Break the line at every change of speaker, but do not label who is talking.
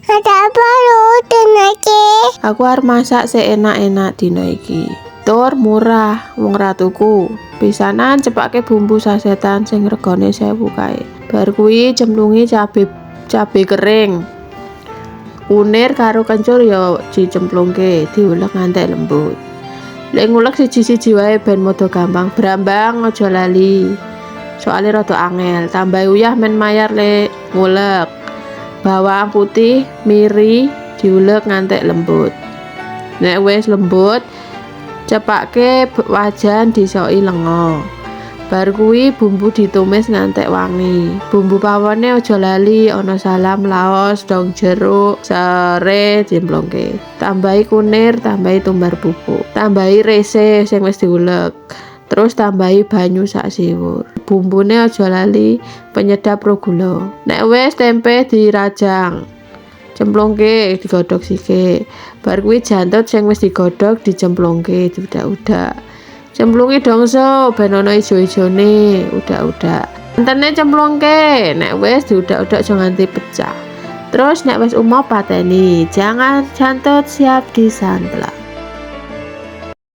Ada apa lu dina iki?
Aku arep masak seenak-enak dina iki. Tur murah wong ratuku. Pisanan cepake bumbu sasetan sing regane 1000 kae. Bar kuwi cemplungi cabe kering. Kunir karo kencur ya dicemplungke, diulek ngantek lembut. Lek ngulek siji-siji wae ben modo gampang. Brambang aja lali. Soale rada angel, tambah uyah men mayar lek ngulek. Bawang putih, miri diulek ngantek lembut. Nek wis lembut, cepake wajan disoki lenga. Bar kuwi bumbu ditumis ngantek wangi. Bumbu pawone aja lali, ana salam, laos, dong jeruk, serai dimplongke. Tambahi kunir, tambahi tumbar bubuk. Tambahi rese sing wis diulek. Terus tambahi banyu sak siwur. Bumbune aja lali penyedap ro gula. Nek wis tempe dirajang. Cemplungke digodhog sithik. Bar kuwi jantut sing wis digodhog dicemplungke diudak-udak. Cemplungi dongso ben ana ijo-ijone, udak-udak. Antene cemplungke, nek wis diudak-udak aja nganti pecah. Terus nek wis umop pateni, jangan jantut siap disantap.